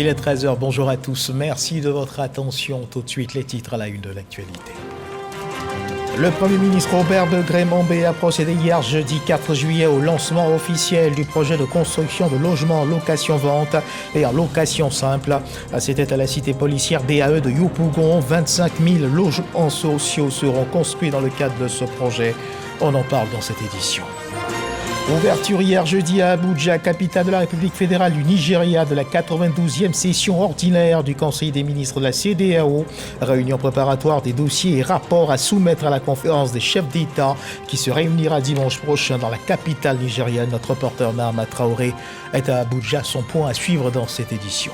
Il est 13h, bonjour à tous, merci de votre attention. Tout de suite, les titres à la une de l'actualité. Le Premier ministre Robert Begré-Mambé a procédé hier jeudi 4 juillet au lancement officiel du projet de construction de logements en location-vente et en location simple. C'était à la cité policière BAE de Yopougon. 25 000 logements sociaux seront construits dans le cadre de ce projet. On en parle dans cette édition. Ouverture hier jeudi à Abuja, capitale de la République fédérale du Nigeria, de la 92e session ordinaire du Conseil des ministres de la CEDEAO. Réunion préparatoire des dossiers et rapports à soumettre à la conférence des chefs d'État qui se réunira dimanche prochain dans la capitale nigérienne. Notre reporter Mahama Traoré est à Abuja. Son point à suivre dans cette édition.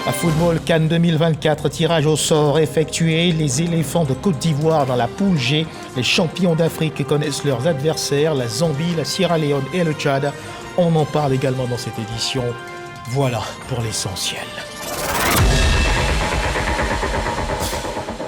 À football, CAN 2024, tirage au sort effectué. Les éléphants de Côte d'Ivoire dans la poule G. Les champions d'Afrique connaissent leurs adversaires, la Zambie, la Sierra Leone et le Tchad. On en parle également dans cette édition. Voilà pour l'essentiel.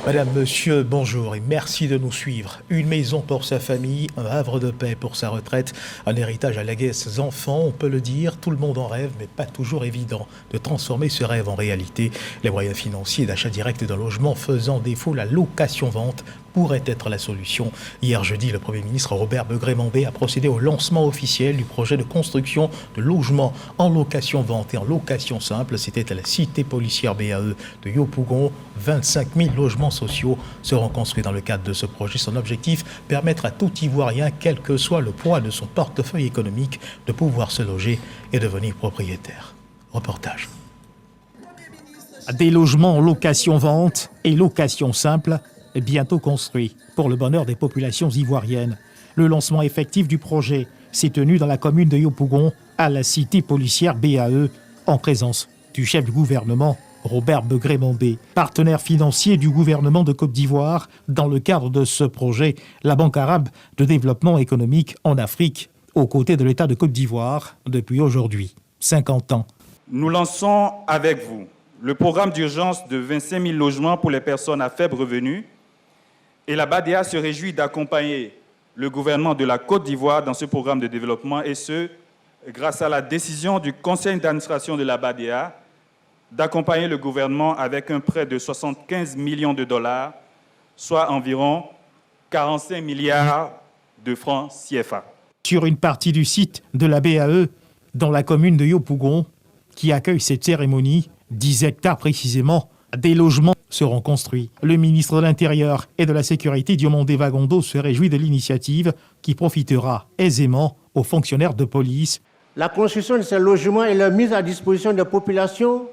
Madame, monsieur, bonjour et merci de nous suivre. Une maison pour sa famille, un havre de paix pour sa retraite, un héritage à léguer à ses enfants, on peut le dire, tout le monde en rêve, mais pas toujours évident de transformer ce rêve en réalité. Les moyens financiers d'achat direct d'un logement faisant défaut, la location-vente pourrait être la solution. Hier jeudi, le Premier ministre Robert Begré-Mambé a procédé au lancement officiel du projet de construction de logements en location-vente et en location simple. C'était à la cité policière BAE de Yopougon. 25 000 logements sociaux seront construits dans le cadre de ce projet. Son objectif, permettre à tout Ivoirien, quel que soit le poids de son portefeuille économique, de pouvoir se loger et devenir propriétaire. Reportage. Des logements en location-vente et location simple bientôt construits pour le bonheur des populations ivoiriennes. Le lancement effectif du projet s'est tenu dans la commune de Yopougon, à la cité policière BAE, en présence du chef du gouvernement, Robert Begré-Mambé, partenaire financier du gouvernement de Côte d'Ivoire. Dans le cadre de ce projet, la Banque arabe de développement économique en Afrique, aux côtés de l'État de Côte d'Ivoire, depuis aujourd'hui 50 ans. Nous lançons avec vous le programme d'urgence de 25 000 logements pour les personnes à faible revenu. Et la BADEA se réjouit d'accompagner le gouvernement de la Côte d'Ivoire dans ce programme de développement, et ce, grâce à la décision du conseil d'administration de la BADEA d'accompagner le gouvernement avec un prêt de 75 millions de dollars, soit environ 45 milliards de francs CFA. Sur une partie du site de la BAE, dans la commune de Yopougon, qui accueille cette cérémonie, 10 hectares précisément, des logements seront construits. Le ministre de l'Intérieur et de la Sécurité, Diomandé Vagondo, se réjouit de l'initiative qui profitera aisément aux fonctionnaires de police. La construction de ces logements et leur mise à disposition des populations,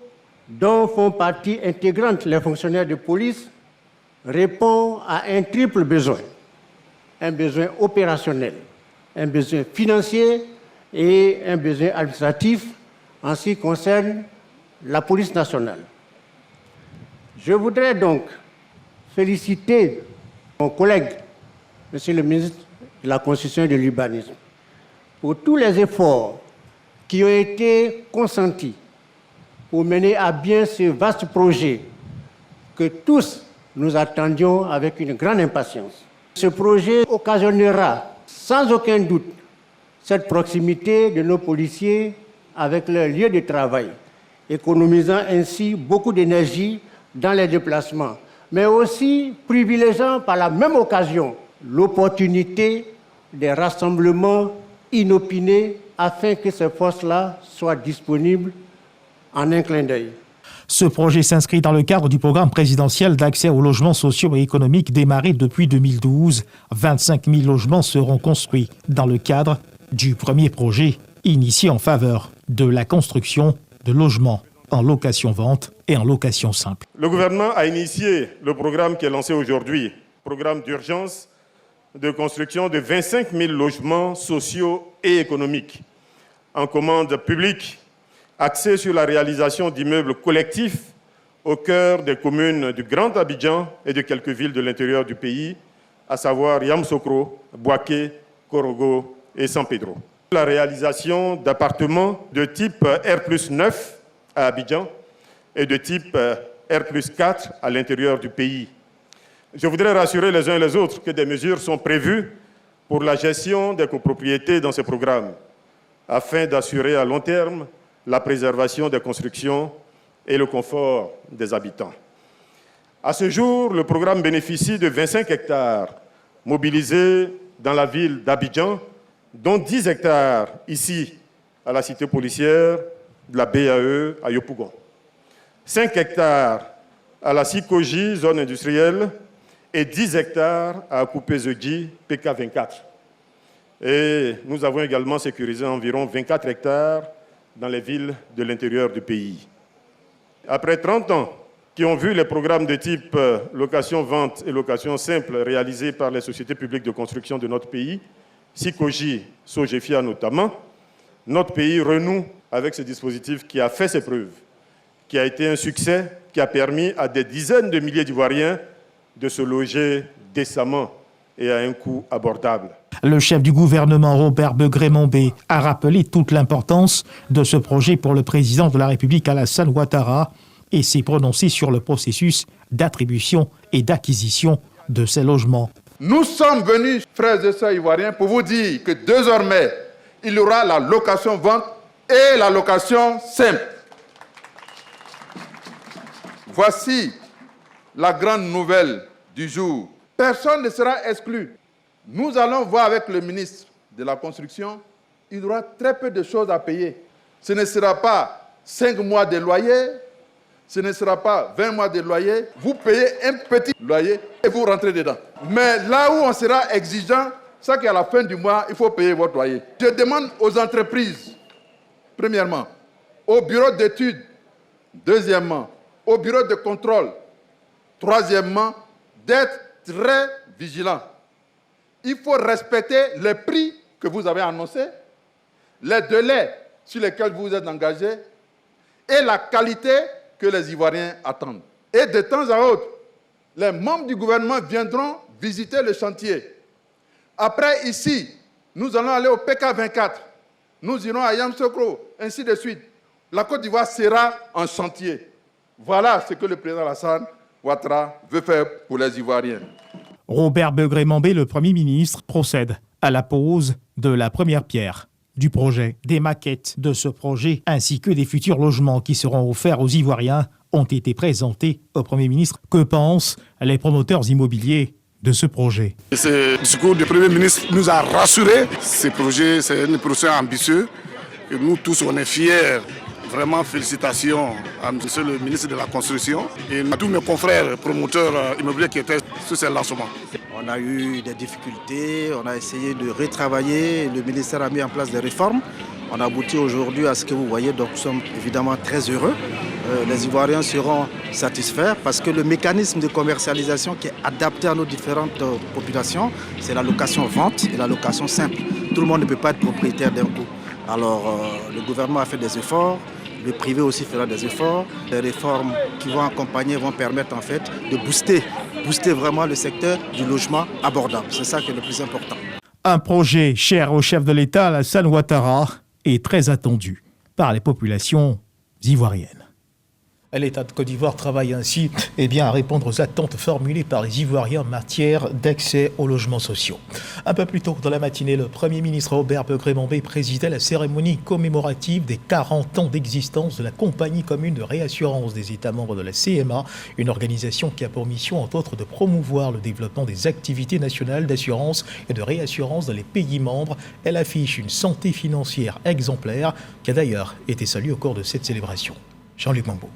dont font partie intégrante les fonctionnaires de police, répond à un triple besoin. Un besoin opérationnel, un besoin financier et un besoin administratif en ce qui concerne la police nationale. Je voudrais donc féliciter mon collègue, Monsieur le ministre de la Construction et de l'Urbanisme, pour tous les efforts qui ont été consentis pour mener à bien ce vaste projet que tous nous attendions avec une grande impatience. Ce projet occasionnera sans aucun doute cette proximité de nos policiers avec leur lieu de travail, économisant ainsi beaucoup d'énergie dans les déplacements, mais aussi privilégiant par la même occasion l'opportunité des rassemblements inopinés afin que ces forces-là soient disponibles en un clin d'œil. Ce projet s'inscrit dans le cadre du programme présidentiel d'accès aux logements sociaux et économiques démarré depuis 2012. 25 000 logements seront construits dans le cadre du premier projet initié en faveur de la construction de logements en location-vente et en location simple. Le gouvernement a initié le programme qui est lancé aujourd'hui, programme d'urgence de construction de 25 000 logements sociaux et économiques en commande publique, axé sur la réalisation d'immeubles collectifs au cœur des communes du Grand Abidjan et de quelques villes de l'intérieur du pays, à savoir Yamoussoukro, Bouaké, Korogo et San Pedro. La réalisation d'appartements de type R+9 à Abidjan et de type R+4 à l'intérieur du pays. Je voudrais rassurer les uns et les autres que des mesures sont prévues pour la gestion des copropriétés dans ce programme, afin d'assurer à long terme la préservation des constructions et le confort des habitants. À ce jour, le programme bénéficie de 25 hectares mobilisés dans la ville d'Abidjan, dont 10 hectares ici à la cité policière de la BAE à Yopougon, 5 hectares à la Sikoji, zone industrielle, et 10 hectares à Koupé-Zedji, PK24. Et nous avons également sécurisé environ 24 hectares dans les villes de l'intérieur du pays. Après 30 ans qui ont vu les programmes de type location-vente et location simple réalisés par les sociétés publiques de construction de notre pays, Sikoji, Sogefia notamment, notre pays renoue avec ce dispositif qui a fait ses preuves, qui a été un succès, qui a permis à des dizaines de milliers d'Ivoiriens de se loger décemment et à un coût abordable. Le chef du gouvernement, Robert Begré-Mombé, a rappelé toute l'importance de ce projet pour le président de la République, Alassane Ouattara, et s'est prononcé sur le processus d'attribution et d'acquisition de ces logements. Nous sommes venus, frères et sœurs ivoiriens, pour vous dire que désormais, il y aura la location-vente et la location simple. Voici la grande nouvelle du jour. Personne ne sera exclu. Nous allons voir avec le ministre de la Construction, il y aura très peu de choses à payer. Ce ne sera pas 5 mois de loyer, ce ne sera pas 20 mois de loyer. Vous payez un petit loyer et vous rentrez dedans. Mais là où on sera exigeant, c'est qu'à la fin du mois, il faut payer votre loyer. Je demande aux entreprises, premièrement, au bureau d'études, deuxièmement, au bureau de contrôle, troisièmement, d'être très vigilants. Il faut respecter les prix que vous avez annoncés, les délais sur lesquels vous êtes engagés et la qualité que les Ivoiriens attendent. Et de temps à autre, les membres du gouvernement viendront visiter le chantier. Après, ici, nous allons aller au PK24. Nous irons à Yamoussoukro, ainsi de suite. La Côte d'Ivoire sera en chantier. Voilà ce que le président Alassane Ouattara veut faire pour les Ivoiriens. Robert Begré-Mombé, le Premier ministre, procède à la pose de la première pierre du projet. Des maquettes de ce projet ainsi que des futurs logements qui seront offerts aux Ivoiriens ont été présentés au Premier ministre. Que pensent les promoteurs immobiliers de ce projet? Ce discours du Premier ministre nous a rassurés. Ce projet, c'est un projet ambitieux et nous tous, on est fiers. Vraiment, félicitations à monsieur le ministre de la Construction et à tous mes confrères promoteurs immobiliers qui étaient sur ces lancements. On a eu des difficultés, on a essayé de retravailler, le ministère a mis en place des réformes. On a abouti aujourd'hui à ce que vous voyez, donc nous sommes évidemment très heureux. Les Ivoiriens seront satisfaits parce que le mécanisme de commercialisation qui est adapté à nos différentes populations, c'est la location-vente et la location simple. Tout le monde ne peut pas être propriétaire d'un coup. Alors le gouvernement a fait des efforts. Le privé aussi fera des efforts. Les réformes qui vont accompagner vont permettre en fait de booster vraiment le secteur du logement abordable. C'est ça qui est le plus important. Un projet cher au chef de l'État, Alassane Ouattara, est très attendu par les populations ivoiriennes. L'État de Côte d'Ivoire travaille ainsi à répondre aux attentes formulées par les Ivoiriens en matière d'accès aux logements sociaux. Un peu plus tôt dans la matinée, le Premier ministre Robert Begré-Mombé présidait la cérémonie commémorative des 40 ans d'existence de la Compagnie commune de réassurance des États membres de la CMA, une organisation qui a pour mission, entre autres, de promouvoir le développement des activités nationales d'assurance et de réassurance dans les pays membres. Elle affiche une santé financière exemplaire qui a d'ailleurs été saluée au cours de cette célébration. Jean-Luc Mambo.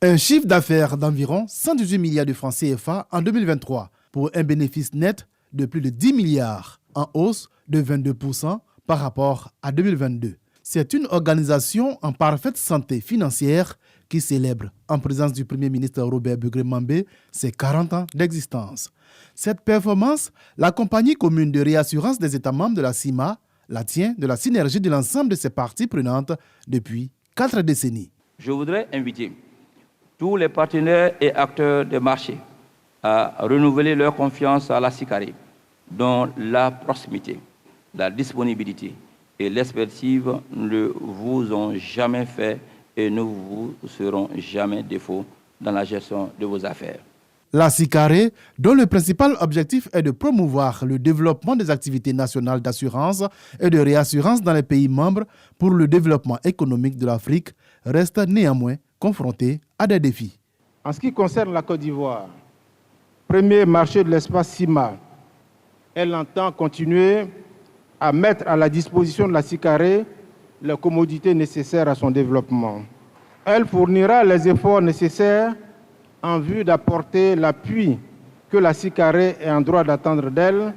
Un chiffre d'affaires d'environ 118 milliards de francs CFA en 2023 pour un bénéfice net de plus de 10 milliards, en hausse de 22% par rapport à 2022. C'est une organisation en parfaite santé financière qui célèbre, en présence du Premier ministre Robert Begré-Mombé, ses 40 ans d'existence. Cette performance, la compagnie commune de réassurance des États membres de la CIMA la tient de la synergie de l'ensemble de ses parties prenantes depuis 4 décennies. Je voudrais inviter tous les partenaires et acteurs des marchés à renouveler leur confiance à la SICARI, dont la proximité, la disponibilité et l'expertise ne vous ont jamais fait et ne vous seront jamais défaut dans la gestion de vos affaires. La SICARI, dont le principal objectif est de promouvoir le développement des activités nationales d'assurance et de réassurance dans les pays membres pour le développement économique de l'Afrique, reste néanmoins confrontée à des défis. En ce qui concerne la Côte d'Ivoire, premier marché de l'espace CIMA, elle entend continuer à mettre à la disposition de la SICARE les commodités nécessaires à son développement. Elle fournira les efforts nécessaires en vue d'apporter l'appui que la SICARE est en droit d'attendre d'elle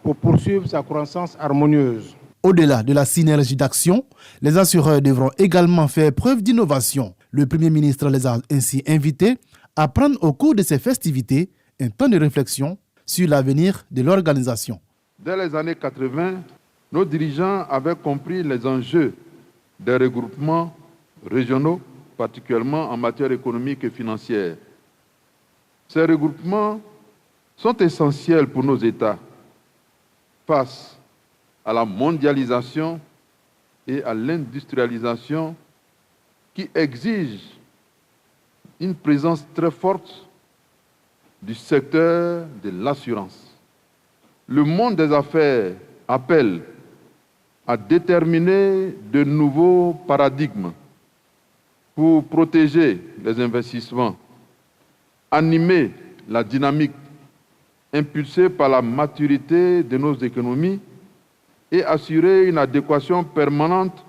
pour poursuivre sa croissance harmonieuse. Au-delà de la synergie d'action, les assureurs devront également faire preuve d'innovation. Le Premier ministre les a ainsi invités à prendre au cours de ces festivités un temps de réflexion sur l'avenir de l'organisation. Dès les années 80, nos dirigeants avaient compris les enjeux des regroupements régionaux, particulièrement en matière économique et financière. Ces regroupements sont essentiels pour nos États face à la mondialisation et à l'industrialisation qui exigent une présence très forte du secteur de l'assurance. Le monde des affaires appelle à déterminer de nouveaux paradigmes pour protéger les investissements, animer la dynamique impulsée par la maturité de nos économies et assurer une adéquation permanente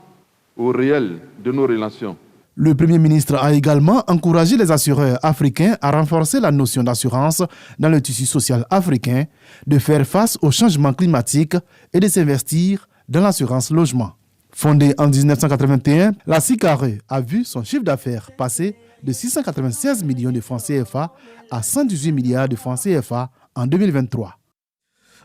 au réel de nos relations. Le Premier ministre a également encouragé les assureurs africains à renforcer la notion d'assurance dans le tissu social africain, de faire face au changement climatique et de s'investir dans l'assurance logement. Fondée en 1981, la SICARE a vu son chiffre d'affaires passer de 696 millions de francs CFA à 118 milliards de francs CFA en 2023.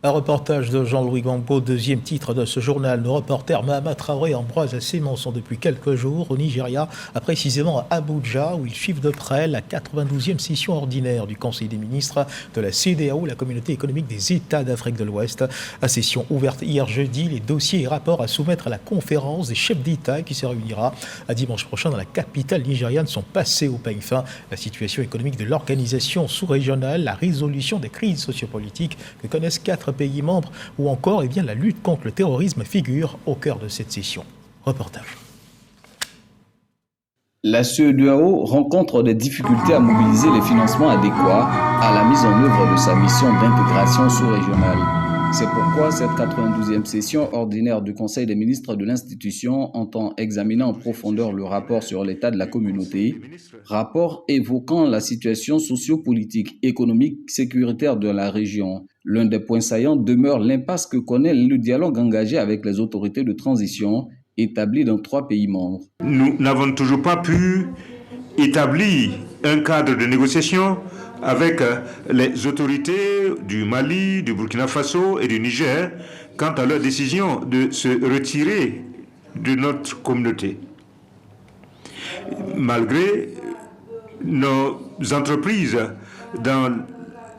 Un reportage de Jean-Louis Gambo, deuxième titre de ce journal. Nos reporters Mahama Traoré et Ambroise Sémon sont depuis quelques jours au Nigeria, précisément à Abuja, où ils suivent de près la 92e session ordinaire du Conseil des ministres de la CEDEAO, la Communauté économique des États d'Afrique de l'Ouest. La session ouverte hier jeudi, les dossiers et rapports à soumettre à la conférence des chefs d'État qui se réunira à dimanche prochain dans la capitale nigériane sont passés au peigne fin. La situation économique de l'organisation sous-régionale, la résolution des crises sociopolitiques que connaissent 4 pays membres ou encore la lutte contre le terrorisme figure au cœur de cette session. Reportage. La CEDEAO rencontre des difficultés à mobiliser les financements adéquats à la mise en œuvre de sa mission d'intégration sous-régionale. C'est pourquoi cette 92e session ordinaire du Conseil des ministres de l'institution entend examiner en profondeur le rapport sur l'état de la communauté, rapport évoquant la situation socio-politique, économique, sécuritaire de la région. L'un des points saillants demeure l'impasse que connaît le dialogue engagé avec les autorités de transition établies dans 3 pays membres. Nous n'avons toujours pas pu établir un cadre de négociation avec les autorités du Mali, du Burkina Faso et du Niger quant à leur décision de se retirer de notre communauté. Malgré nos entreprises dans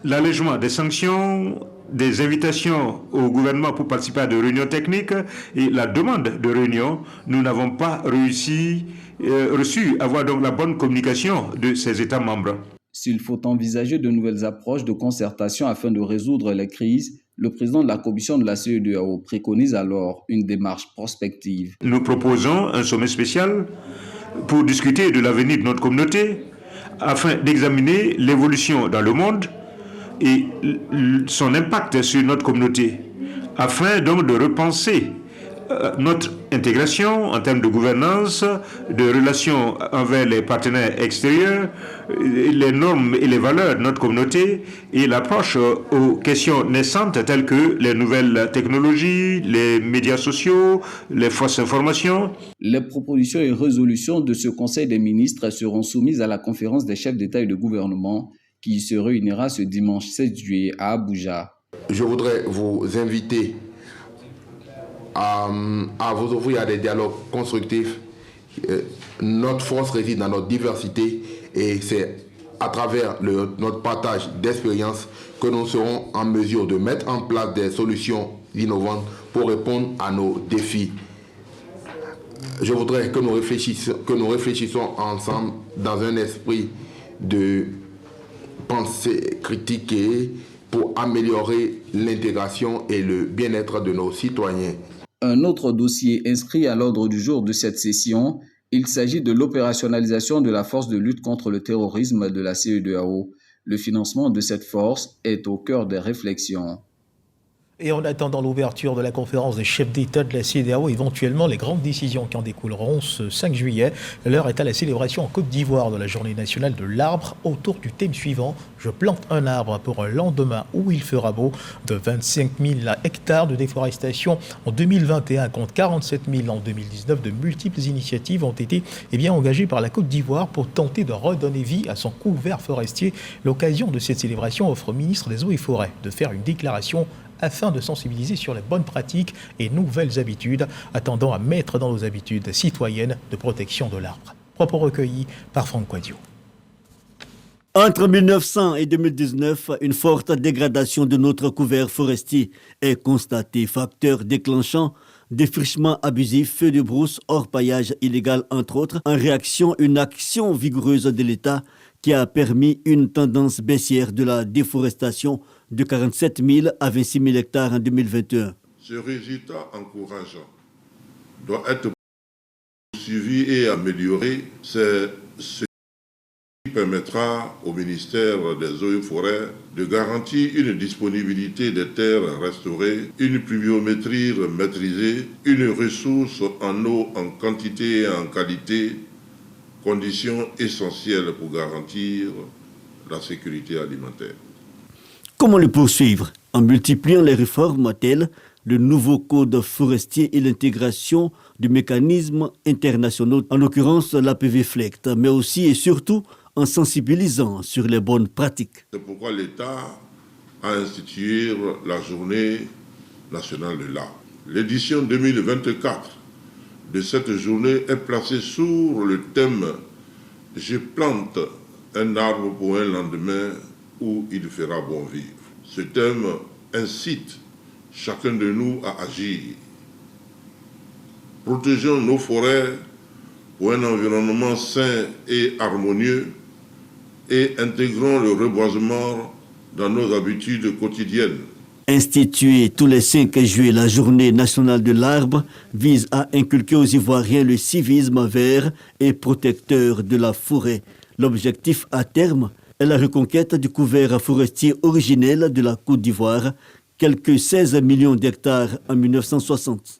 l'allègement des sanctions, des invitations au gouvernement pour participer à des réunions techniques et la demande de réunion, nous n'avons pas reçu avoir donc la bonne communication de ces États membres. S'il faut envisager de nouvelles approches de concertation afin de résoudre les crises, le président de la commission de la CEDEAO préconise alors une démarche prospective. Nous proposons un sommet spécial pour discuter de l'avenir de notre communauté afin d'examiner l'évolution dans le monde et son impact sur notre communauté, afin donc de repenser notre intégration en termes de gouvernance, de relations envers les partenaires extérieurs, les normes et les valeurs de notre communauté et l'approche aux questions naissantes telles que les nouvelles technologies, les médias sociaux, les fausses informations. Les propositions et résolutions de ce Conseil des ministres seront soumises à la conférence des chefs d'État et de gouvernement qui se réunira ce dimanche 7 juillet à Abuja. Je voudrais vous inviter à vous ouvrir à des dialogues constructifs. Notre force réside dans notre diversité et c'est à travers notre partage d'expériences que nous serons en mesure de mettre en place des solutions innovantes pour répondre à nos défis. Je voudrais que nous réfléchissions ensemble dans un esprit de pensée critiquée pour améliorer l'intégration et le bien-être de nos citoyens. Un autre dossier inscrit à l'ordre du jour de cette session Il s'agit de l'opérationnalisation de la force de lutte contre le terrorisme de la CEDEAO. Le financement de cette force est au cœur des réflexions. Et en attendant l'ouverture de la conférence des chefs d'État de la CEDEAO, éventuellement les grandes décisions qui en découleront ce 5 juillet, l'heure est à la célébration en Côte d'Ivoire de la journée nationale de l'arbre autour du thème suivant « Je plante un arbre pour un lendemain où il fera beau ». De 25 000 hectares de déforestation en 2021 contre 47 000 en 2019, de multiples initiatives ont été engagées par la Côte d'Ivoire pour tenter de redonner vie à son couvert forestier. L'occasion de cette célébration offre au ministre des Eaux et Forêts de faire une déclaration afin de sensibiliser sur les bonnes pratiques et nouvelles habitudes, attendant à mettre dans nos habitudes citoyennes de protection de l'arbre. Propos recueillis par Franck Quadio. Entre 1900 et 2019, une forte dégradation de notre couvert forestier est constatée, facteur déclenchant défrichement abusif, feux de brousse, orpaillage illégal entre autres. En réaction, une action vigoureuse de l'État qui a permis une tendance baissière de la déforestation de 47 000 à 26 000 hectares en 2021. Ce résultat encourageant doit être suivi et amélioré. C'est ce qui permettra au ministère des Eaux et Forêts de garantir une disponibilité des terres restaurées, une pluviométrie maîtrisée, une ressource en eau en quantité et en qualité, conditions essentielles pour garantir la sécurité alimentaire. Comment le poursuivre? En multipliant les réformes telles le nouveau code forestier et l'intégration de mécanismes internationaux, en l'occurrence l'APV-FLECT, mais aussi et surtout en sensibilisant sur les bonnes pratiques. C'est pourquoi l'État a institué la Journée nationale de l'arbre. L'édition 2024 de cette journée est placée sur le thème « Je plante un arbre pour un lendemain où il fera bon vivre ». Ce thème incite chacun de nous à agir. Protégeons nos forêts pour un environnement sain et harmonieux et intégrons le reboisement dans nos habitudes quotidiennes. Instituée tous les 5 juillet, la Journée nationale de l'arbre vise à inculquer aux Ivoiriens le civisme vert et protecteur de la forêt. L'objectif à terme est la reconquête du couvert forestier originel de la Côte d'Ivoire, quelques 16 millions d'hectares en 1960.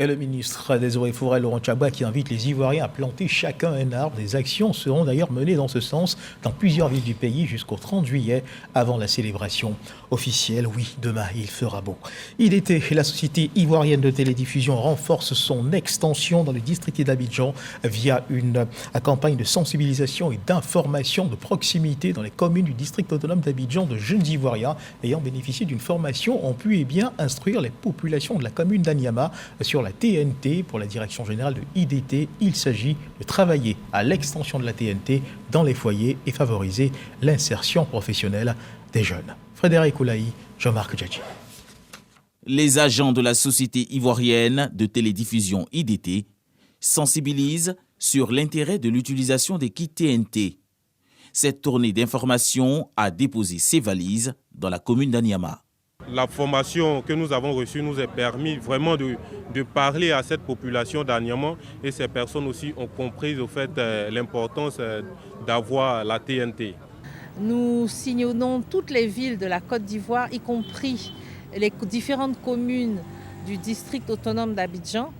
Et le ministre des Eaux et Forêts, Laurent Tchaba, qui invite les Ivoiriens à planter chacun un arbre. Des actions seront d'ailleurs menées dans ce sens dans plusieurs villes du pays jusqu'au 30 juillet, avant la célébration officielle. Oui, demain, il fera beau. IDT, la société ivoirienne de télédiffusion, renforce son extension dans le district d'Abidjan via une campagne de sensibilisation et d'information de proximité dans les communes du district autonome d'Abidjan. De jeunes Ivoiriens ayant bénéficié d'une formation ont pu instruire les populations de la commune d'Anyama sur la TNT. Pour la direction générale de IDT, il s'agit de travailler à l'extension de la TNT dans les foyers et favoriser l'insertion professionnelle des jeunes. Frédéric Oulaï, Jean-Marc Djadji. Les agents de la société ivoirienne de télédiffusion IDT sensibilisent sur l'intérêt de l'utilisation des kits TNT. Cette tournée d'information a déposé ses valises dans la commune d'Anyama. La formation que nous avons reçue nous a permis vraiment de parler à cette population d'Anyama, et ces personnes aussi ont compris au fait l'importance d'avoir la TNT. Nous sillonnons toutes les villes de la Côte d'Ivoire, y compris les différentes communes du district autonome d'Abidjan.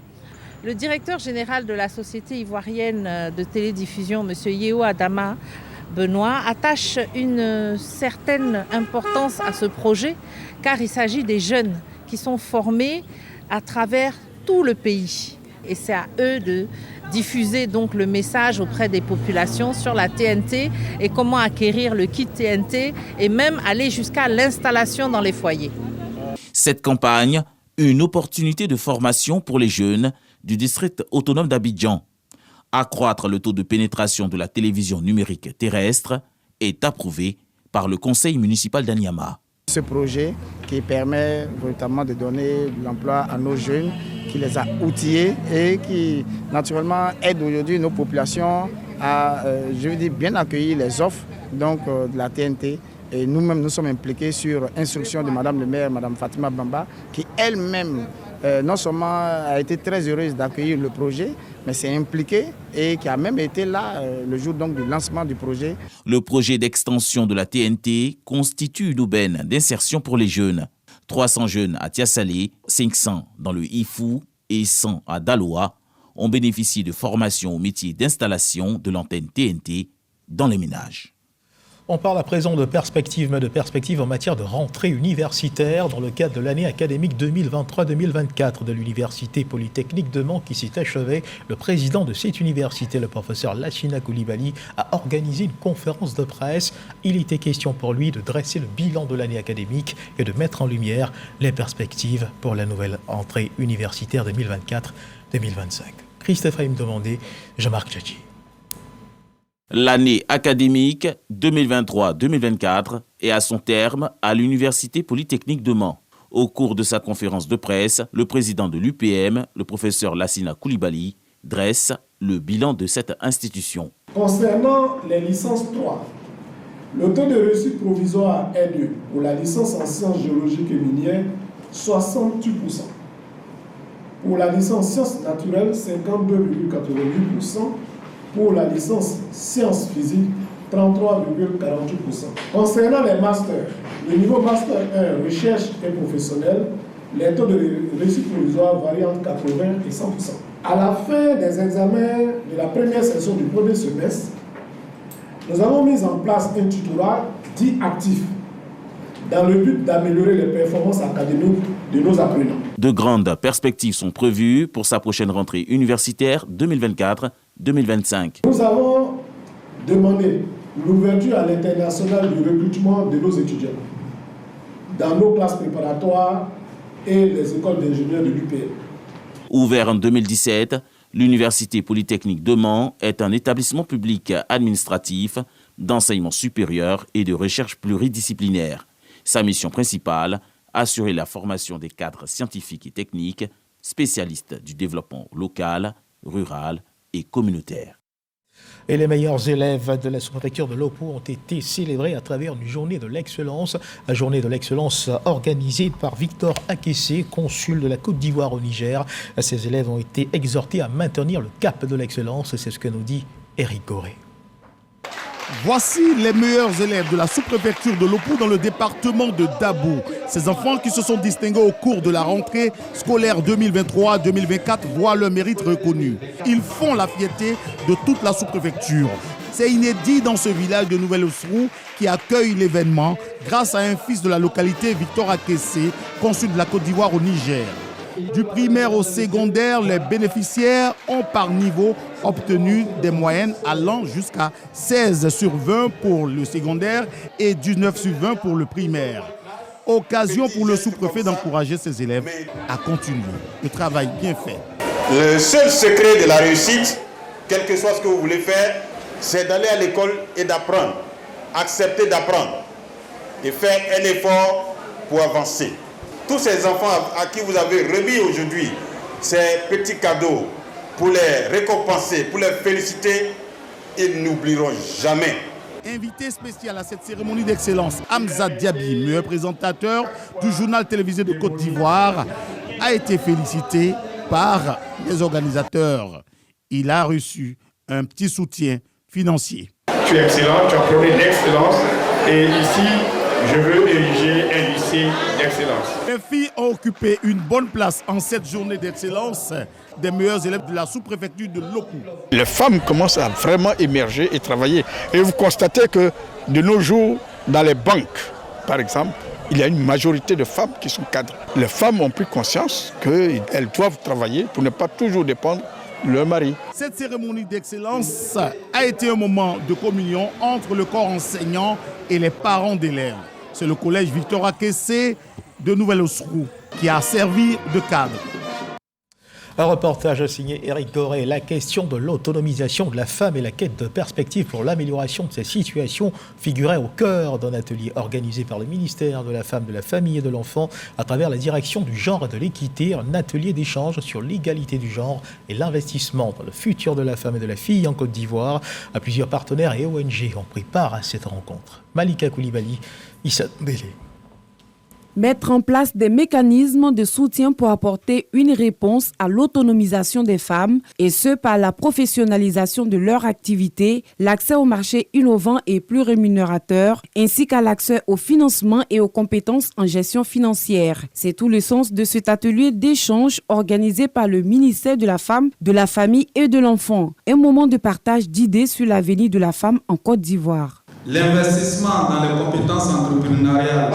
Le directeur général de la société ivoirienne de télédiffusion, M. Yeo Adama Benoît, attache une certaine importance à ce projet, car il s'agit des jeunes qui sont formés à travers tout le pays. Et c'est à eux de diffuser donc le message auprès des populations sur la TNT et comment acquérir le kit TNT et même aller jusqu'à l'installation dans les foyers. Cette campagne, une opportunité de formation pour les jeunes du district autonome d'Abidjan. Accroître le taux de pénétration de la télévision numérique terrestre est approuvé par le conseil municipal d'Anyama. Ce projet qui permet véritablement de donner de l'emploi à nos jeunes, qui les a outillés et qui naturellement aide aujourd'hui nos populations à bien accueillir les offres de la TNT. Et nous-mêmes, nous sommes impliqués sur instruction de Madame le maire, Madame Fatima Bamba, qui elle-même non seulement a été très heureuse d'accueillir le projet, mais s'est impliquée et qui a même été là le jour donc du lancement du projet. Le projet d'extension de la TNT constitue une aubaine d'insertion pour les jeunes. 300 jeunes à Tiasalé, 500 dans le Ifou et 100 à Daloa ont bénéficié de formations au métier d'installation de l'antenne TNT dans les ménages. On parle à présent de perspectives, mais de perspectives en matière de rentrée universitaire dans le cadre de l'année académique 2023-2024 de l'Université Polytechnique de Mans qui s'est achevée. Le président de cette université, le professeur Lassina Coulibaly, a organisé une conférence de presse. Il était question pour lui de dresser le bilan de l'année académique et de mettre en lumière les perspectives pour la nouvelle entrée universitaire 2024-2025. Christophe Haïm demandé, Jean-Marc Tchatchi. L'année académique 2023-2024 est à son terme à l'Université Polytechnique de Mans. Au cours de sa conférence de presse, le président de l'UPM, le professeur Lassina Coulibaly, dresse le bilan de cette institution. Concernant les licences 3, le taux de réussite provisoire est de, pour la licence en sciences géologiques et minières, 68%. Pour la licence sciences naturelles, 52,88%. Pour la licence sciences physiques, 33,48%. Concernant les masters, le niveau master 1, recherche et professionnel, les taux de réussite provisoire varient entre 80 et 100%. À la fin des examens de la première session du premier semestre, nous avons mis en place un tutorat dit actif dans le but d'améliorer les performances académiques de nos apprenants. De grandes perspectives sont prévues pour sa prochaine rentrée universitaire 2024-2025. Nous avons demandé l'ouverture à l'international du recrutement de nos étudiants dans nos classes préparatoires et les écoles d'ingénieurs de l'UPM. Ouvert en 2017, l'Université Polytechnique de Mans est un établissement public administratif d'enseignement supérieur et de recherche pluridisciplinaire. Sa mission principale, assurer la formation des cadres scientifiques et techniques, spécialistes du développement local, rural et communautaire. Et les meilleurs élèves de la sous-préfecture de Lopou ont été célébrés à travers une journée de l'excellence. La journée de l'excellence organisée par Victor Akessé, consul de la Côte d'Ivoire au Niger. Ces élèves ont été exhortés à maintenir le cap de l'excellence. C'est ce que nous dit Éric Goré. Voici les meilleurs élèves de la sous-préfecture de Lopou dans le département de Dabo. Ces enfants qui se sont distingués au cours de la rentrée scolaire 2023-2024 voient leur mérite reconnu. Ils font la fierté de toute la sous-préfecture. C'est inédit dans ce village de Nouvelle-Osrou qui accueille l'événement grâce à un fils de la localité, Victor Akessé, consul de la Côte d'Ivoire au Niger. Du primaire au secondaire, les bénéficiaires ont par niveau obtenu des moyennes allant jusqu'à 16 sur 20 pour le secondaire et 19 sur 20 pour le primaire. Occasion pour le sous-préfet d'encourager ses élèves à continuer le travail bien fait. Le seul secret de la réussite, quel que soit ce que vous voulez faire, c'est d'aller à l'école et d'apprendre, accepter d'apprendre et faire un effort pour avancer. Tous ces enfants à qui vous avez remis aujourd'hui ces petits cadeaux pour les récompenser, pour les féliciter, ils n'oublieront jamais. Invité spécial à cette cérémonie d'excellence, Hamza Diaby, meilleur présentateur du journal télévisé de Côte d'Ivoire, a été félicité par les organisateurs. Il a reçu un petit soutien financier. Tu es excellent, tu as prôné l'excellence et ici, je veux ériger un lycée d'excellence. Les filles ont occupé une bonne place en cette journée d'excellence des meilleurs élèves de la sous-préfecture de Lopou. Les femmes commencent à vraiment émerger et travailler. Et vous constatez que de nos jours, dans les banques, par exemple, il y a une majorité de femmes qui sont cadres. Les femmes ont pris conscience qu'elles doivent travailler pour ne pas toujours dépendre de leur mari. Cette cérémonie d'excellence a été un moment de communion entre le corps enseignant et les parents d'élèves. C'est le collège Victor Akessé de Nouvelle-Osrou qui a servi de cadre. Un reportage signé Éric Goré. La question de l'autonomisation de la femme et la quête de perspectives pour l'amélioration de ces situations figurait au cœur d'un atelier organisé par le ministère de la Femme, de la Famille et de l'Enfant à travers la direction du genre et de l'équité, un atelier d'échange sur l'égalité du genre et l'investissement dans le futur de la femme et de la fille en Côte d'Ivoire. Plusieurs partenaires et ONG ont pris part à cette rencontre. Malika Coulibaly, Issa Bélé. Mettre en place des mécanismes de soutien pour apporter une réponse à l'autonomisation des femmes, et ce par la professionnalisation de leur activité, l'accès au marché innovant et plus rémunérateur, ainsi qu'à l'accès au financement et aux compétences en gestion financière. C'est tout le sens de cet atelier d'échange organisé par le ministère de la Femme, de la Famille et de l'Enfant. Un moment de partage d'idées sur l'avenir de la femme en Côte d'Ivoire. L'investissement dans les compétences entrepreneuriales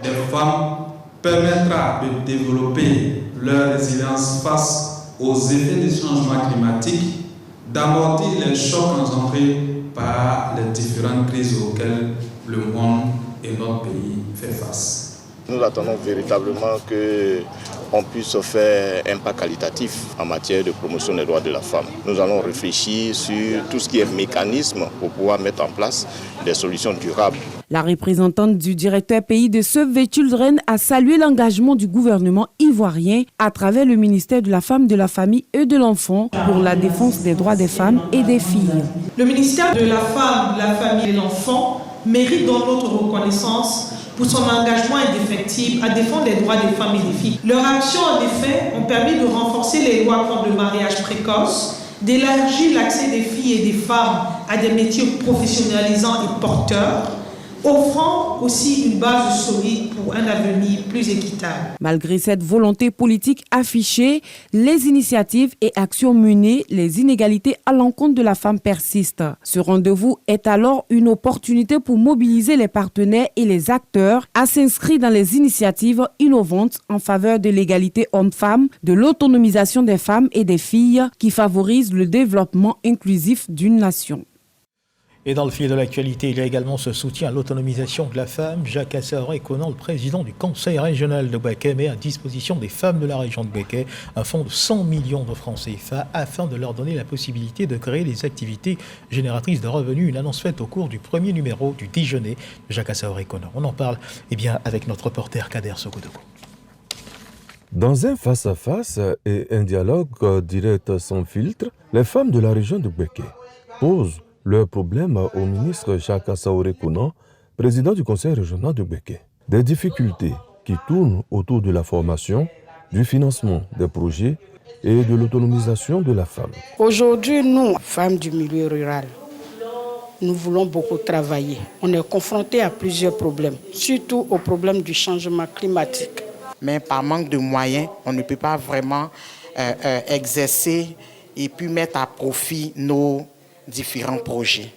des femmes permettra de développer leur résilience face aux effets du changement climatique, d'amortir les chocs engendrés par les différentes crises auxquelles le monde et notre pays fait face. Nous attendons véritablement qu'on puisse faire un pas qualitatif en matière de promotion des droits de la femme. Nous allons réfléchir sur tout ce qui est mécanisme pour pouvoir mettre en place des solutions durables. La représentante du directeur pays de Save the Children a salué l'engagement du gouvernement ivoirien à travers le ministère de la Femme, de la Famille et de l'Enfant pour la défense des droits des femmes et des filles. Le ministère de la Femme, de la Famille et de l'Enfant mérite dans notre reconnaissance pour son engagement indéfectible à défendre les droits des femmes et des filles. Leurs actions, en effet, ont permis de renforcer les lois contre le mariage précoce, d'élargir l'accès des filles et des femmes à des métiers professionnalisants et porteurs, offrant aussi une base solide pour un avenir plus équitable. Malgré cette volonté politique affichée, les initiatives et actions menées, les inégalités à l'encontre de la femme persistent. Ce rendez-vous est alors une opportunité pour mobiliser les partenaires et les acteurs à s'inscrire dans les initiatives innovantes en faveur de l'égalité homme-femme, de l'autonomisation des femmes et des filles qui favorisent le développement inclusif d'une nation. Et dans le fil de l'actualité, il y a également ce soutien à l'autonomisation de la femme. Jacques Assaoré-Conan, le président du conseil régional de Bouaké, met à disposition des femmes de la région de Bouaké un fonds de 100 millions de francs CFA afin de leur donner la possibilité de créer des activités génératrices de revenus. Une annonce faite au cours du premier numéro du déjeuner de Jacques Assaoré-Conan. On en parle avec notre reporter Kader Sokoudou. Dans un face-à-face et un dialogue direct sans filtre, les femmes de la région de Bouaké posent leurs problèmes au ministre Jacques Assaoré-Conan, président du conseil régional de Bouaké. Des difficultés qui tournent autour de la formation, du financement des projets et de l'autonomisation de la femme. Aujourd'hui, nous, femmes du milieu rural, nous voulons beaucoup travailler. On est confrontés à plusieurs problèmes, surtout au problème du changement climatique. Mais par manque de moyens, on ne peut pas vraiment exercer et puis mettre à profit nos différents projets.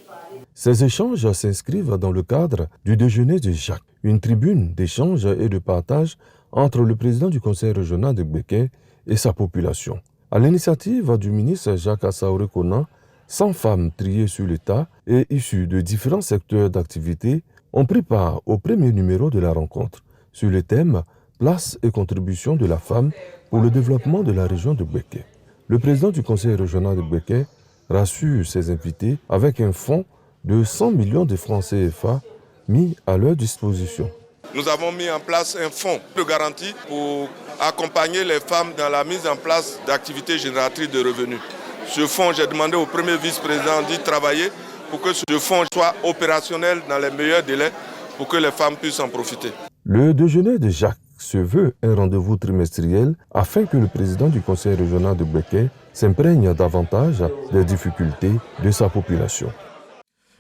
Ces échanges s'inscrivent dans le cadre du déjeuner de Jacques, une tribune d'échange et de partage entre le président du conseil régional de Bouaké et sa population. À l'initiative du ministre Jacques Assaoré-Conan, 100 femmes triées sur l'État et issues de différents secteurs d'activité ont pris part au premier numéro de la rencontre sur le thème « Place et contribution de la femme pour le développement de la région de Bouaké ». Le président du conseil régional de Bouaké rassure ses invités avec un fonds de 100 millions de francs CFA mis à leur disposition. Nous avons mis en place un fonds de garantie pour accompagner les femmes dans la mise en place d'activités génératrices de revenus. Ce fonds, j'ai demandé au premier vice-président d'y travailler pour que ce fonds soit opérationnel dans les meilleurs délais pour que les femmes puissent en profiter. Le déjeuner de Jacques se veut un rendez-vous trimestriel afin que le président du conseil régional de Bouaké s'imprègne davantage des difficultés de sa population.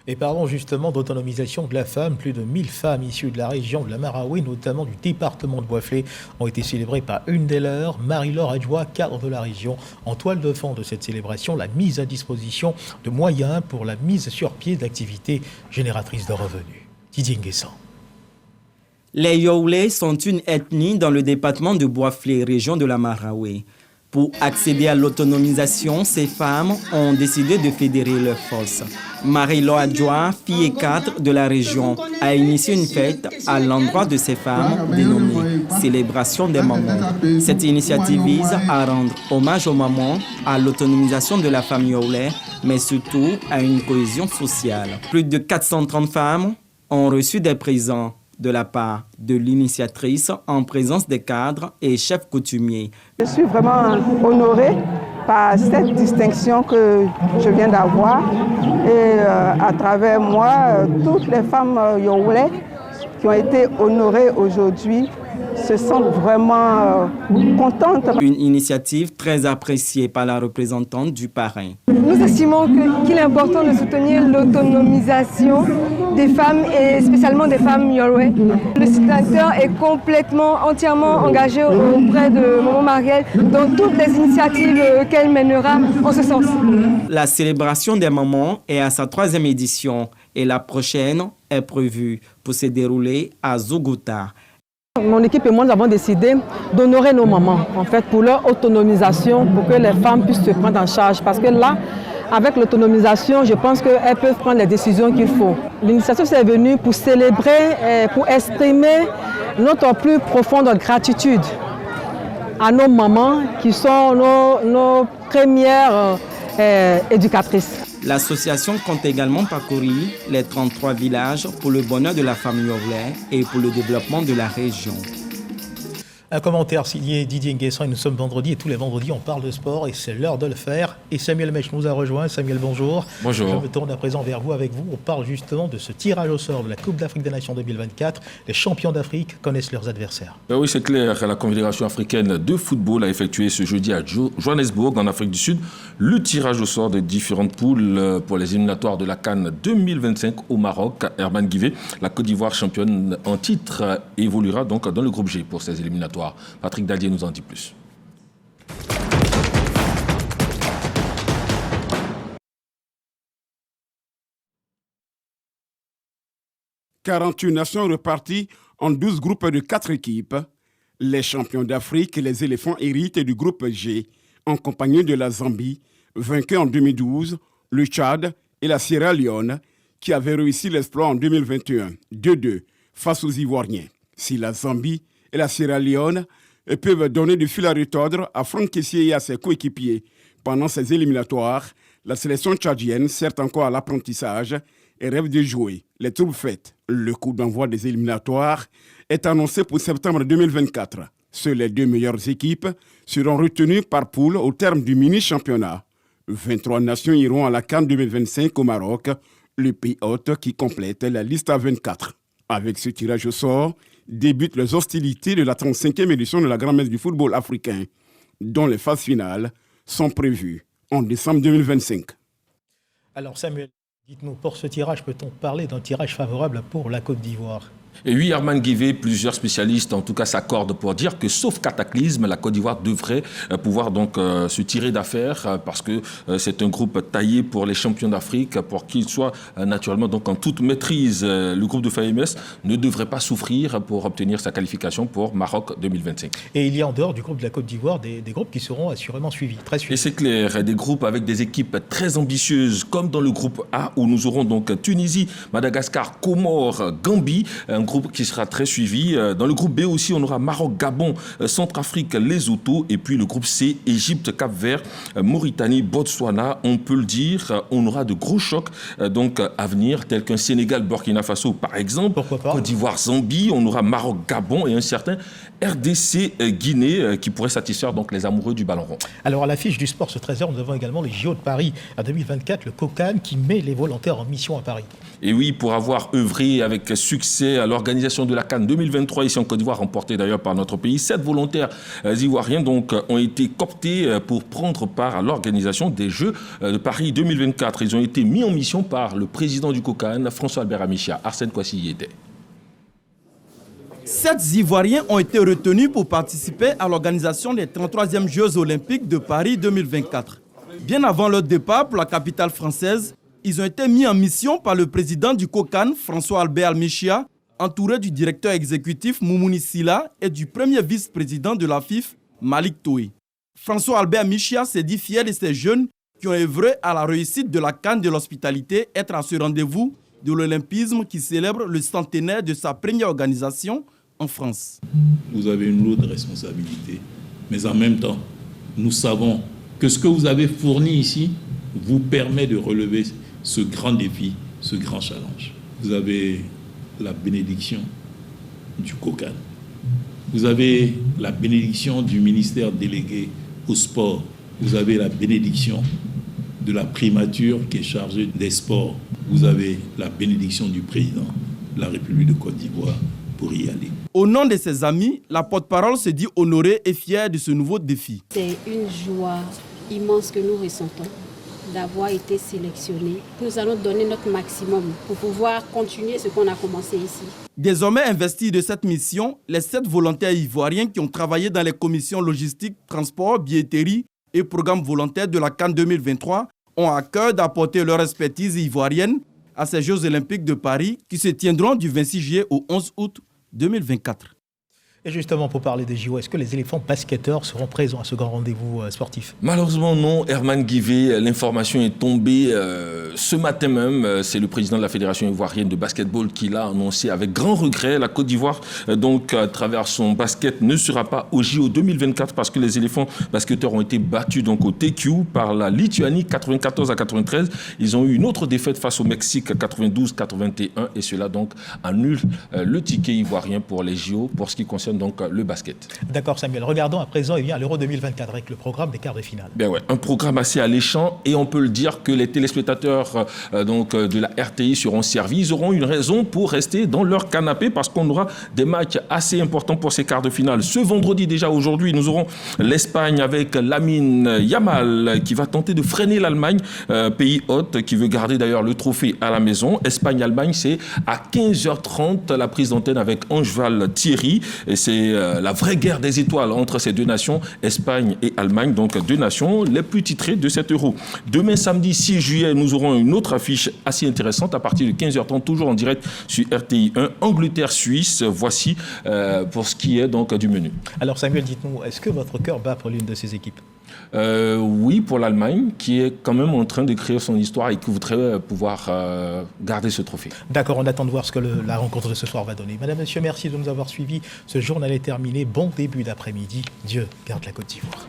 Et parlons justement d'autonomisation de la femme. Plus de 1000 femmes issues de la région de la Maraoué, notamment du département de Bouaflé, ont été célébrées par une des leurs, Marie-Laure Adjoa, cadre de la région. En toile de fond de cette célébration, la mise à disposition de moyens pour la mise sur pied d'activités génératrices de revenus. Didier Nguessan. Les Youlé sont une ethnie dans le département de Bouaflé, région de la Maraoué. Pour accéder à l'autonomisation, ces femmes ont décidé de fédérer leurs forces. Marie-Laure Adjoa, fille et cadre de la région, a initié une fête à l'endroit de ces femmes dénommée « Célébration des mamans ». Cette initiative vise à rendre hommage aux mamans, à l'autonomisation de la femme Youlé, mais surtout à une cohésion sociale. Plus de 430 femmes ont reçu des présents de la part de l'initiatrice en présence des cadres et chefs coutumiers. Je suis vraiment honorée par cette distinction que je viens d'avoir et à travers moi, toutes les femmes Youlé qui ont été honorées aujourd'hui se sentent vraiment contentes. Une initiative très appréciée par la représentante du parrain. Nous estimons qu'il est important de soutenir l'autonomisation des femmes et spécialement des femmes Yorwe. Le directeur est entièrement engagé auprès de Maman Marielle dans toutes les initiatives qu'elle mènera en ce sens. La célébration des mamans est à sa 3e édition et la prochaine est prévue pour se dérouler à Zogota. Mon équipe et moi, nous avons décidé d'honorer nos mamans, en fait, pour leur autonomisation, pour que les femmes puissent se prendre en charge. Parce que là, avec l'autonomisation, je pense qu'elles peuvent prendre les décisions qu'il faut. L'initiative est venue pour célébrer, pour exprimer notre plus profonde gratitude à nos mamans qui sont nos premières éducatrices. L'association compte également parcourir les 33 villages pour le bonheur de la famille Yorwe et pour le développement de la région. Un commentaire signé Didier Nguessan et nous sommes vendredi et tous les vendredis on parle de sport et c'est l'heure de le faire. Et Samuel Mech nous a rejoint. Samuel, bonjour. Bonjour. Je me tourne à présent vers vous. Avec vous, on parle justement de ce tirage au sort de la Coupe d'Afrique des Nations 2024. Les champions d'Afrique connaissent leurs adversaires. Oui, c'est clair. La Confédération africaine de football a effectué ce jeudi à Johannesburg, en Afrique du Sud, le tirage au sort des différentes poules pour les éliminatoires de la CAN 2025 au Maroc. Herman Guivet, la Côte d'Ivoire championne en titre, évoluera donc dans le groupe G pour ces éliminatoires. Patrick Dallier nous en dit plus. « 48 nations reparties en 12 groupes de 4 équipes. Les champions d'Afrique, les éléphants héritent du groupe G, en compagnie de la Zambie, vaincue en 2012, le Tchad et la Sierra Leone, qui avaient réussi l'exploit en 2021, 2-2, face aux Ivoiriens. Si la Zambie et la Sierra Leone peuvent donner du fil à retordre à Franck Kessié et à ses coéquipiers pendant ces éliminatoires, la sélection tchadienne sert encore à l'apprentissage et rêve de jouer. Les troupes faites. Le coup d'envoi des éliminatoires est annoncé pour septembre 2024. Seules les 2 meilleures équipes seront retenues par poule au terme du mini-championnat. 23 nations iront à la CAN 2025 au Maroc, le pays hôte qui complète la liste à 24. Avec ce tirage au sort, débutent les hostilités de la 35e édition de la Grand-Messe du football africain, dont les phases finales sont prévues en décembre 2025. Alors Samuel, dites-nous, pour ce tirage, peut-on parler d'un tirage favorable pour la Côte d'Ivoire ? Et oui, Herman Guivet, plusieurs spécialistes en tout cas s'accordent pour dire que sauf cataclysme, la Côte d'Ivoire devrait pouvoir donc se tirer d'affaire parce que c'est un groupe taillé pour les champions d'Afrique, pour qu'ils soient naturellement donc en toute maîtrise. Le groupe de FAMS ne devrait pas souffrir pour obtenir sa qualification pour Maroc 2025. Et il y a en dehors du groupe de la Côte d'Ivoire des groupes qui seront assurément suivis, très suivis. Et c'est clair, des groupes avec des équipes très ambitieuses, comme dans le groupe A où nous aurons donc Tunisie, Madagascar, Comores, Gambie, un groupe qui sera très suivi. Dans le groupe B aussi, on aura Maroc, Gabon, Centrafrique, Lesotho. Et puis le groupe C, Égypte, Cap-Vert, Mauritanie, Botswana. On peut le dire, on aura de gros chocs donc à venir, tels qu'un Sénégal, Burkina Faso par exemple. Pourquoi pas ? Côte d'Ivoire, Zambie. On aura Maroc, Gabon et un certain RDC, Guinée qui pourrait satisfaire donc les amoureux du ballon rond. Alors à l'affiche du sport ce 13h, nous avons également les JO de Paris en 2024, le COCAN qui met les volontaires en mission à Paris. Et oui, pour avoir œuvré avec succès à l'organisation de la CAN 2023 ici en Côte d'Ivoire, remportée d'ailleurs par notre pays, 7 volontaires ivoiriens donc ont été cooptés pour prendre part à l'organisation des Jeux de Paris 2024. Ils ont été mis en mission par le président du COCAN, François-Albert Amichia. Arsène Kouassi y était. 7 Ivoiriens ont été retenus pour participer à l'organisation des 33e Jeux olympiques de Paris 2024. Bien avant leur départ pour la capitale française, ils ont été mis en mission par le président du COCAN, François-Albert Amichia, entouré du directeur exécutif Moumouni Silla et du premier vice-président de la FIF, Malik Toué. François-Albert Amichia s'est dit fier de ces jeunes qui ont œuvré à la réussite de la CAN de l'hospitalité, être à ce rendez-vous de l'olympisme qui célèbre le centenaire de sa première organisation en France. Vous avez une lourde responsabilité, mais en même temps, nous savons que ce que vous avez fourni ici vous permet de relever ce grand défi, ce grand challenge. Vous avez la bénédiction du COCAN. Vous avez la bénédiction du ministère délégué au sport. Vous avez la bénédiction de la primature qui est chargée des sports. Vous avez la bénédiction du président de la République de Côte d'Ivoire pour y aller. Au nom de ses amis, la porte-parole se dit honorée et fière de ce nouveau défi. C'est une joie immense que nous ressentons d'avoir été sélectionnés. Nous allons donner notre maximum pour pouvoir continuer ce qu'on a commencé ici. Désormais investis de cette mission, les 7 volontaires ivoiriens qui ont travaillé dans les commissions logistiques, transport, billetterie et programmes volontaires de la CAN 2023 ont à cœur d'apporter leur expertise ivoirienne à ces Jeux olympiques de Paris qui se tiendront du 26 juillet au 11 août 2024. Et justement, pour parler des JO, est-ce que les éléphants basketteurs seront présents à ce grand rendez-vous sportif? Malheureusement, non. Herman Guivet, l'information est tombée ce matin même. C'est le président de la Fédération ivoirienne de basketball qui l'a annoncé avec grand regret. La Côte d'Ivoire, donc, à travers son basket, ne sera pas au JO 2024 parce que les éléphants basketteurs ont été battus donc, au TQ par la Lituanie 94-93. Ils ont eu une autre défaite face au Mexique 92-81 et cela donc annule le ticket ivoirien pour les JO pour ce qui concerne donc le basket. D'accord Samuel, regardons à présent l'Euro 2024 avec le programme des quarts de finale. Ben ouais, un programme assez alléchant et on peut le dire que les téléspectateurs de la RTI seront servis. Ils auront une raison pour rester dans leur canapé parce qu'on aura des matchs assez importants pour ces quarts de finale. Ce vendredi déjà, aujourd'hui, nous aurons l'Espagne avec Lamine Yamal qui va tenter de freiner l'Allemagne, pays hôte qui veut garder d'ailleurs le trophée à la maison. Espagne-Allemagne, c'est à 15h30 la prise d'antenne avec Angeval Thierry. Et c'est la vraie guerre des étoiles entre ces deux nations, Espagne et Allemagne, donc deux nations les plus titrées de cet Euro. Demain, samedi 6 juillet, nous aurons une autre affiche assez intéressante à partir de 15h30, toujours en direct sur RTI 1, Angleterre-Suisse. Voici pour ce qui est donc du menu. Alors Samuel, dites-nous, est-ce que votre cœur bat pour l'une de ces équipes? Oui, pour l'Allemagne, qui est quand même en train de créer son histoire et qui voudrait pouvoir garder ce trophée. D'accord, on attend de voir ce que la rencontre de ce soir va donner. Madame, monsieur, merci de nous avoir suivis. Ce journal est terminé. Bon début d'après-midi. Dieu garde la Côte d'Ivoire.